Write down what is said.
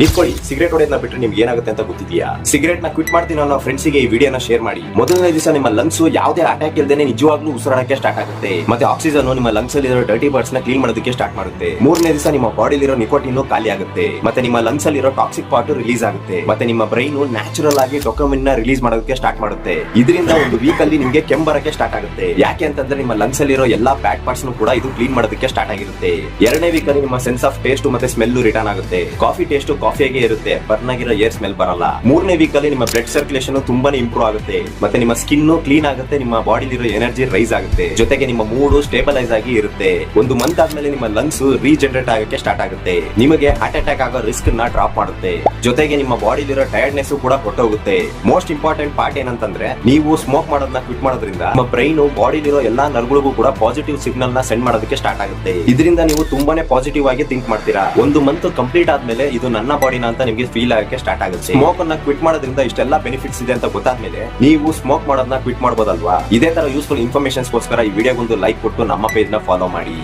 ನಿಂತ್ಕೊಳ್ಳಿ. ಸಿಗರೇಟ್ ಹೊಡೆಯೋದನ್ನ ಬಿಟ್ಟರೆ ನಿಮ್ಗೆ ಏನಾಗುತ್ತೆ ಅಂತ ಗೊತ್ತಿದೆಯಾ? ಸಿಗರೇಟ್ ನ ಕ್ವಿಟ್ ಮಾಡ್ತೀನಿ ಅನ್ನೋ ಫ್ರೆಂಡ್ಸ್ಗೆ ಈ ವಿಡಿಯೋನ ಶೇರ್ ಮಾಡಿ. ಮೊದಲನೇ ದಿವಸ ನಿಮ್ಮ ಲಂಗ್ಸ್ ಯಾವುದೇ ಅಟ್ಯಾಕ್ ಇಲ್ಲದೆ ನಿಜವಾಗ್ಲೂ ಉಸಿರಾಡಕ್ಕೆ ಸ್ಟಾರ್ಟ್ ಆಗುತ್ತೆ. ಮತ್ತೆ ಆಕ್ಸಿಜನ್ ನಿಮ್ಮ ಲಂಗ್ಸ್ ಅಲ್ಲಿ ಇರೋ ಡರ್ಟಿ ಬರ್ಡ್ಸ್ ನ ಕ್ಲೀನ್ ಮಾಡೋದಕ್ಕೆ ಸ್ಟಾರ್ಟ್ ಮಾಡುತ್ತೆ. ಮೂರನೇ ದಿವಸ ನಿಮ್ಮ ಬಾಡಿಲಿರೋ ನಿಕೋಟಿನ್ ಖಾಲಿ ಆಗುತ್ತೆ. ಮತ್ತೆ ನಿಮ್ಮ ಲಂಗ್ಸ್ ಅಲ್ಲಿ ಇರೋ ಟಾಕ್ಸಿಕ್ ಪಾರ್ಟ್ ರಿಲೀಸ್ ಆಗುತ್ತೆ. ಮತ್ತೆ ನಿಮ್ಮ ಬ್ರೈನ್ ನ್ಯಾಚುರಲ್ ಆಗಿ ಡೊಪಮೈನ್ ನ ರಿಲೀಸ್ ಮಾಡೋದಕ್ಕೆ ಸ್ಟಾರ್ಟ್ ಮಾಡುತ್ತೆ. ಇದರಿಂದ ಒಂದು ವೀಕ್ ಅಲ್ಲಿ ನಿಮಗೆ ಕೆಮ್ಮು ಬರಕ್ಕೆ ಸ್ಟಾರ್ಟ್ ಆಗುತ್ತೆ. ಯಾಕೆ ಅಂತಂದ್ರೆ ನಿಮ್ಮ ಲಂಗ್ಸ್ ಅಲ್ಲಿ ಇರೋ ಎಲ್ಲಾ ಬ್ಯಾಡ್ ಪಾರ್ಟ್ಸ್ ಕೂಡ ಇದು ಕ್ಲೀನ್ ಮಾಡೋದಕ್ಕೆ ಸ್ಟಾರ್ಟ್ ಆಗಿರುತ್ತೆ. ಎರಡನೇ ವೀಕ್ ಅಲ್ಲಿ ನಿಮ್ಮ ಸೆನ್ಸ್ ಆಫ್ ಟೇಸ್ಟ್ ಮತ್ತೆ ಸ್ಮೆಲ್ ರಿಟರ್ನ್ ಆಗುತ್ತೆ. ಕಾಫಿ ಟೇಸ್ಟ್ ಕಾಫಿಯಾಗೆ ಇರುತ್ತೆ, ಬರ್ನ್ ಆಗಿರೋ ಏರ್ ಸ್ಮೆಲ್ ಬರಲ್ಲ. ಮೂರನೇ ವೀಕ್ ಅಲ್ಲಿ ನಿಮ್ಮ ಬ್ಲಡ್ ಸರ್ಕ್ಯುಲೇಷನ್ ತುಂಬಾನೇ ಇಂಪ್ರೂವ್ ಆಗುತ್ತೆ. ಮತ್ತೆ ನಿಮ್ಮ ಸ್ಕಿನ್ ಕ್ಲೀನ್ ಆಗುತ್ತೆ, ನಿಮ್ಮ ಬಾಡಿಲಿರೋ ಎನರ್ಜಿ ರೈಸ್ ಆಗುತ್ತೆ. ಜೊತೆಗೆ ನಿಮ್ಮ ಮೂಡ್ ಸ್ಟೇಬಲೈಸ್ ಆಗಿ ಇರುತ್ತೆ. ಒಂದು ಮಂತ್ ಆದ್ಮೇಲೆ ನಿಮ್ಮ ಲಂಗ್ಸ್ ರೀಜನರೇಟ್ ಆಗಕ್ಕೆ ಸ್ಟಾರ್ಟ್ ಆಗುತ್ತೆ. ನಿಮಗೆ ಹಾರ್ಟ್ ಅಟ್ಯಾಕ್ ಆಗೋ ರಿಸ್ಕ್ ನ ಡ್ರಾಪ್ ಮಾಡುತ್ತೆ. ಜೊತೆಗೆ ನಿಮ್ಮ ಬಾಡಿಲಿರೋ ಟೈರ್ಡ್ನೆಸ್ ಕೂಡ ಹೊರಟೋಗುತ್ತೆ. ಮೋಸ್ಟ್ ಇಂಪಾರ್ಟೆಂಟ್ ಪಾರ್ಟ್ ಏನಂತಂದ್ರೆ, ನೀವು ಸ್ಮೋಕ್ ಮಾಡೋದನ್ನ ಕ್ವಿಟ್ ಮಾಡೋದ್ರಿಂದ ನಿಮ್ಮ ಬ್ರೈನ್ ಬಾಡಿಲಿರೋ ಎಲ್ಲಾ ನರ್ಗಳಿಗೂ ಕೂಡ ಪಾಸಿಟಿವ್ ಸಿಗ್ನಲ್ ನ ಸೆಂಡ್ ಮಾಡೋದಕ್ಕೆ ಸ್ಟಾರ್ಟ್ ಆಗುತ್ತೆ. ಇದರಿಂದ ನೀವು ತುಂಬಾನೇ ಪಾಸಿಟಿವ್ ಆಗಿ ಥಿಂಕ್ ಮಾಡ್ತೀರಾ. ಒಂದು ಮಂತ್ ಕಂಪ್ಲೀಟ್ ಆದ್ಮೇಲೆ ಇದು ನನ್ನ ಬಾಡಿನ ಅಂತ ನಿಮಗೆ ಫೀಲ್ ಆಗಕ್ಕೆ ಸ್ಟಾರ್ಟ್ ಆಗುತ್ತೆ. ಸ್ಮೋಕ್ ಅನ್ನ ಕ್ವಿಟ್ ಮಾಡೋದ್ರಿಂದ ಇಷ್ಟೆಲ್ಲ ಬೆನಿಫಿಟ್ಸ್ ಇದೆ ಅಂತ ಗೊತ್ತಾದ್ಮೇಲೆ ನೀವು ಸ್ಮೋಕ್ ಮಾಡೋದನ್ನ ಕ್ವಿಟ್ ಮಾಡಬಹುದಲ್ವಾ? ಇದೇ ತರ ಯೂಸ್ಫುಲ್ ಇನ್ಫಾರ್ಮೇಶನ್ಸ್ಗೋಸ್ಕರ ಈ ವಿಡಿಯೋಗೊಂದು ಲೈಕ್ ಕೊಟ್ಟು ನಮ್ಮ ಪೇಜ್ ನ ಫಾಲೋ ಮಾಡಿ.